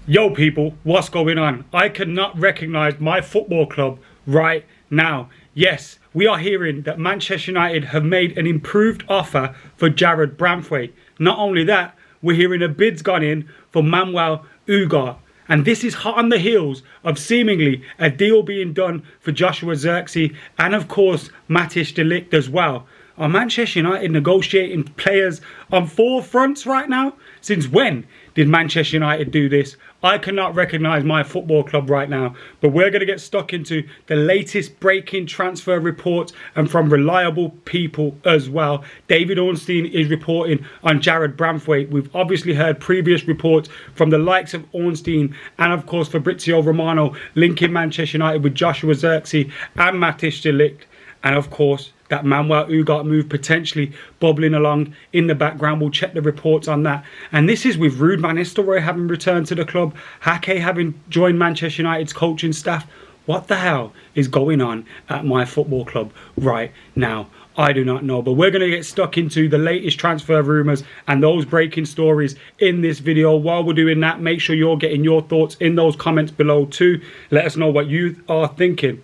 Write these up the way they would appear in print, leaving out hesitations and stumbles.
Yo people, what's going on? I cannot recognise my football club right now. Yes, we are hearing that Manchester United have made an improved offer for Jarrad Branthwaite. Not only that, we're hearing a bid's gone in for Manuel Ugarte. And this is hot on the heels of seemingly a deal being done for Joshua Zirkzee and of course Matthijs de Ligt as well. Are Manchester United negotiating players on four fronts right now? Since when did Manchester United do this? I cannot recognise my football club right now, but we're going to get stuck into the latest breaking transfer reports and from reliable people as well. David Ornstein is reporting on Jarrad Branthwaite. We've obviously heard previous reports from the likes of Ornstein and of course Fabrizio Romano linking Manchester United with Joshua Zirkzee and Matthijs de Ligt. And of course, that Manuel Ugarte move potentially bubbling along in the background. We'll check the reports on that. And this is with Ruud van Nistelrooy having returned to the club, Hake having joined Manchester United's coaching staff. What the hell is going on at my football club right now? I do not know, but we're going to get stuck into the latest transfer rumours and those breaking stories in this video. While we're doing that, make sure you're getting your thoughts in those comments below too. Let us know what you are thinking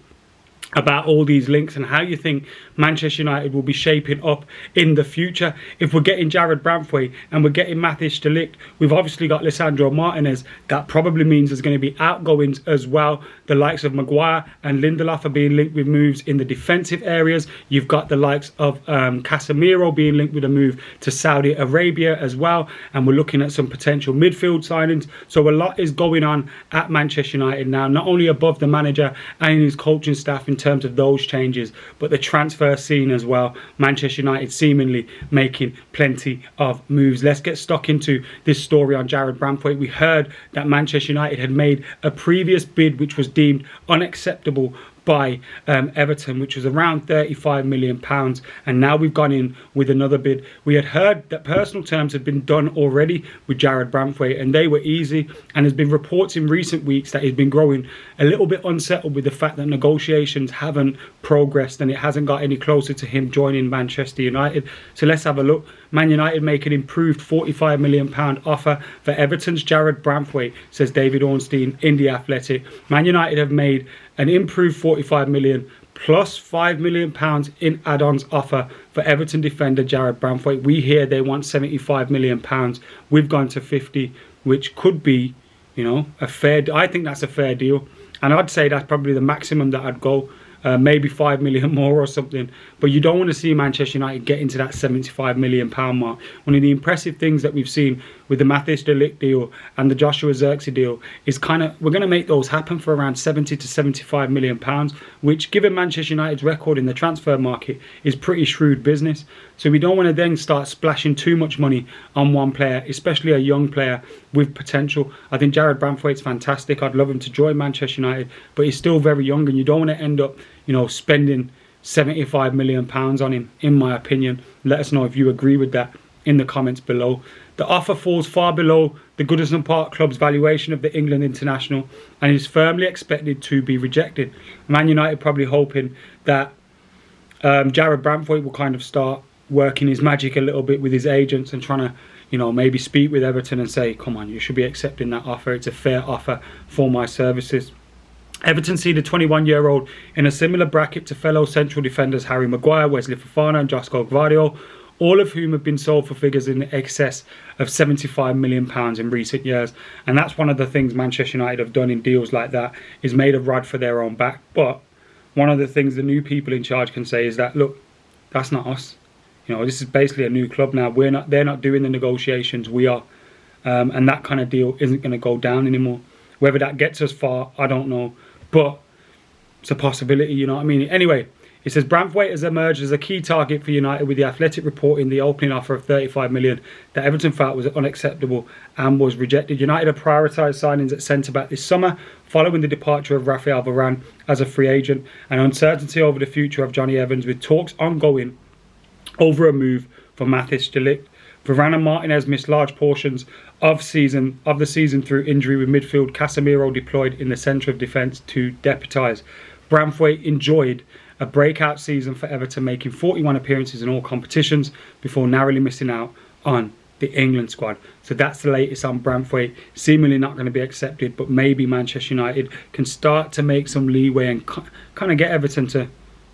about all these links and how you think Manchester United will be shaping up in the future. If we're getting Jarrad Branthwaite and we're getting Matthijs de Ligt, we've obviously got Lisandro Martinez. That probably means there's going to be outgoings as well. The likes of Maguire and Lindelof are being linked with moves in the defensive areas. You've got the likes of Casemiro being linked with a move to Saudi Arabia as well, and we're looking at some potential midfield signings. So a lot is going on at Manchester United now, not only above the manager and his coaching staff in terms of those changes, but the transfer scene as well. Manchester United seemingly making plenty of moves. Let's get stuck into this story on Jarrad Branthwaite. We heard that Manchester United had made a previous bid which was deemed unacceptable by Everton, which was around £35 million, and now we've gone in with another bid. We had heard that personal terms had been done already with Jarrad Branthwaite and they were easy, and there's been reports in recent weeks that he's been growing a little bit unsettled with the fact that negotiations haven't progressed and it hasn't got any closer to him joining Manchester United. So let's have a look. Man United make an improved £45 million offer for Everton's Jarrad Branthwaite, says David Ornstein in The Athletic. Man United have made an improved £45 million plus £5 million in add-ons offer for Everton defender Jarrad Branthwaite. We hear they want £75 million. We've gone to 50, which could be, you know, a fair. I think that's a fair deal, and I'd say that's probably the maximum that I'd go. Maybe £5 million more or something, but you don't want to see Manchester United get into that £75 million mark. One of the impressive things that we've seen with the Matthijs de Ligt deal and the Joshua Zirkzee deal is we're going to make those happen for around £70 to £75 million, which given Manchester United's record in the transfer market is pretty shrewd business. So we don't want to then start splashing too much money on one player, especially a young player with potential. I think Jarrad Branthwaite's fantastic. I'd love him to join Manchester United, but he's still very young and you don't want to end up, you know, spending £75 million on him, in my opinion. Let us know if you agree with that in the comments below. The offer falls far below the Goodison Park club's valuation of the England international and is firmly expected to be rejected. Man United probably hoping that Jarrad Branthwaite will kind of start working his magic a little bit with his agents and trying to, you know, maybe speak with Everton and say, come on, you should be accepting that offer. It's a fair offer for my services. Everton see the 21-year-old in a similar bracket to fellow central defenders Harry Maguire, Wesley Fofana and Josko Gvardiol, all of whom have been sold for figures in excess of £75 million in recent years. And that's one of the things Manchester United have done in deals like that, is made a rod for their own back. But one of the things the new people in charge can say is that, look, that's not us. You know, this is basically a new club now. They're not doing the negotiations, we are. And that kind of deal isn't going to go down anymore. Whether that gets us far, I don't know. But it's a possibility, you know what I mean? Anyway, it says Branthwaite has emerged as a key target for United, with The Athletic reporting the opening offer of £35 million that Everton felt was unacceptable and was rejected. United have prioritised signings at centre-back this summer following the departure of Rafael Varane as a free agent and uncertainty over the future of Johnny Evans, with talks ongoing over a move for Matthijs de Ligt. Varane and Martinez missed large portions of the season through injury, with midfield Casemiro deployed in the centre of defence to deputise. Branthwaite enjoyed a breakout season for Everton, making 41 appearances in all competitions before narrowly missing out on the England squad. So that's the latest on Branthwaite. Seemingly not going to be accepted, but maybe Manchester United can start to make some leeway and kind of get Everton to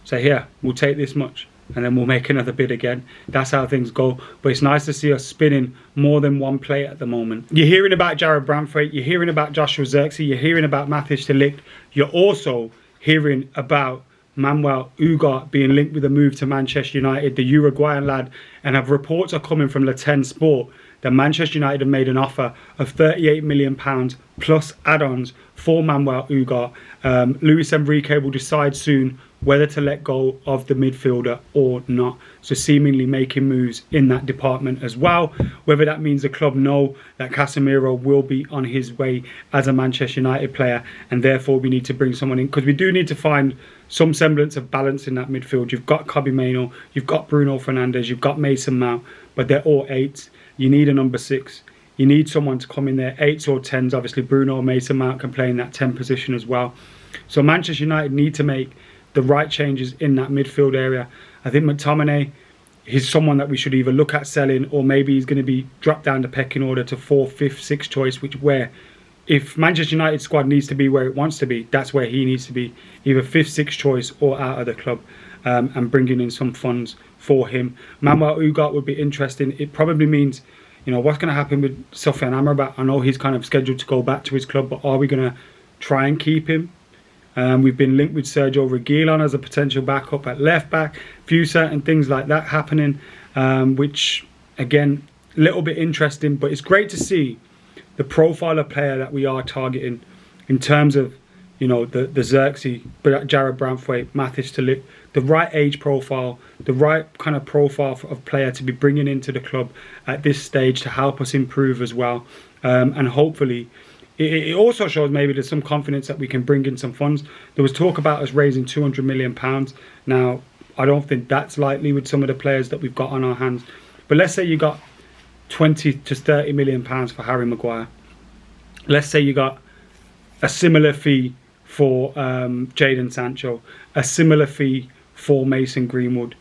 say, here, we'll take this much, and then we'll make another bid again. That's how things go. But it's nice to see us spinning more than one plate at the moment. You're hearing about Jarrad Branthwaite, you're hearing about Joshua Zirkzee, you're hearing about Matthijs de Ligt. You're also hearing about Manuel Ugarte being linked with a move to Manchester United, the Uruguayan lad, and have reports are coming from Le 10 Sport that Manchester United have made an offer of £38 million plus add-ons for Manuel Ugarte. Luis Enrique will decide soon whether to let go of the midfielder or not. So seemingly making moves in that department as well. Whether that means the club know that Casemiro will be on his way as a Manchester United player, and therefore we need to bring someone in, because we do need to find some semblance of balance in that midfield. You've got Kobbie Mainoo, you've got Bruno Fernandes, you've got Mason Mount, but they're all 8s. You need a number 6. You need someone to come in there, 8s or 10s. Obviously Bruno or Mason Mount can play in that 10 position as well. So Manchester United need to make the right changes in that midfield area. I think McTominay is someone that we should either look at selling, or maybe he's going to be dropped down the pecking order to 4th, 5th, 6th choice, where if Manchester United squad needs to be where it wants to be, that's where he needs to be, either 5th, 6th choice or out of the club, and bringing in some funds for him. Manuel Ugarte would be interesting. It probably means, you know, what's going to happen with Sofyan Amrabat. I know he's kind of scheduled to go back to his club, but are we going to try and keep him? We've been linked with Sergio Reguilon as a potential backup at left back. Few certain things like that happening, which again, a little bit interesting. But it's great to see the profile of player that we are targeting in terms of, you know, the Zirkzee, Jarrad Branthwaite, Matthijs de Ligt, the right age profile, the right kind of profile of player to be bringing into the club at this stage to help us improve as well, and hopefully. It also shows maybe there's some confidence that we can bring in some funds. There was talk about us raising £200 million. Now, I don't think that's likely with some of the players that we've got on our hands. But let's say you got 20 to 30 million pounds for Harry Maguire. Let's say you got a similar fee for Jadon Sancho, a similar fee for Mason Greenwood.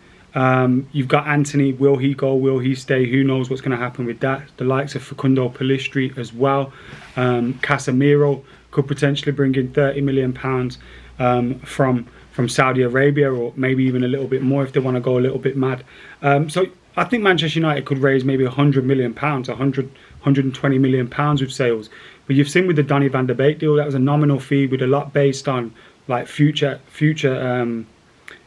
You've got Anthony. Will he go? Will he stay? Who knows what's going to happen with that? The likes of Facundo Pellistri as well. Casemiro could potentially bring in £30 million from Saudi Arabia, or maybe even a little bit more if they want to go a little bit mad. So I think Manchester United could raise maybe £100 million, 120 million pounds with sales. But you've seen with the Donny van de Beek deal, that was a nominal fee with a lot based on like future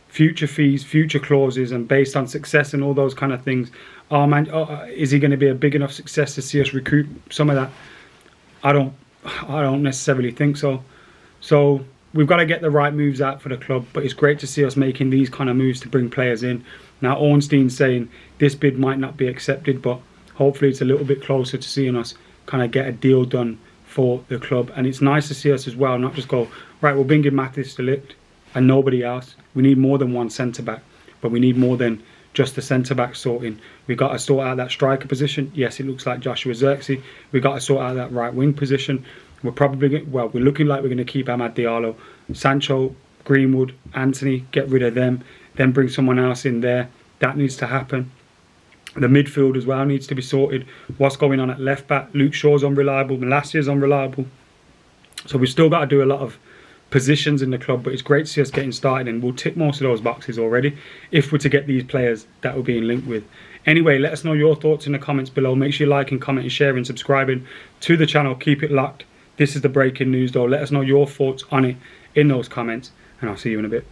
fees, future clauses, and based on success and all those kind of things. Is he going to be a big enough success to see us recoup some of that? I don't necessarily think so. So we've got to get the right moves out for the club, but it's great to see us making these kind of moves to bring players in. Now Ornstein's saying this bid might not be accepted, but hopefully it's a little bit closer to seeing us kind of get a deal done for the club. And it's nice to see us as well, not just go, right, we'll bring in Matthijs de Ligt and nobody else. We need more than one centre-back, but we need more than just the centre-back sorting. We've got to sort out that striker position. Yes, it looks like Joshua Zirkzee. We've got to sort out that right wing position. We're looking like we're going to keep Amad Diallo. Sancho, Greenwood, Anthony, get rid of them. Then bring someone else in there. That needs to happen. The midfield as well needs to be sorted. What's going on at left back? Luke Shaw's unreliable. Malacia's unreliable. So we've still got to do a lot of positions in the club, but it's great to see us getting started, and we'll tick most of those boxes already if we're to get these players that we're being linked with. Anyway, let us know your thoughts in the comments below. Make sure you like and comment and share and subscribing to the channel. Keep it locked. This is the breaking news though. Let us know your thoughts on it in those comments, and I'll see you in a bit.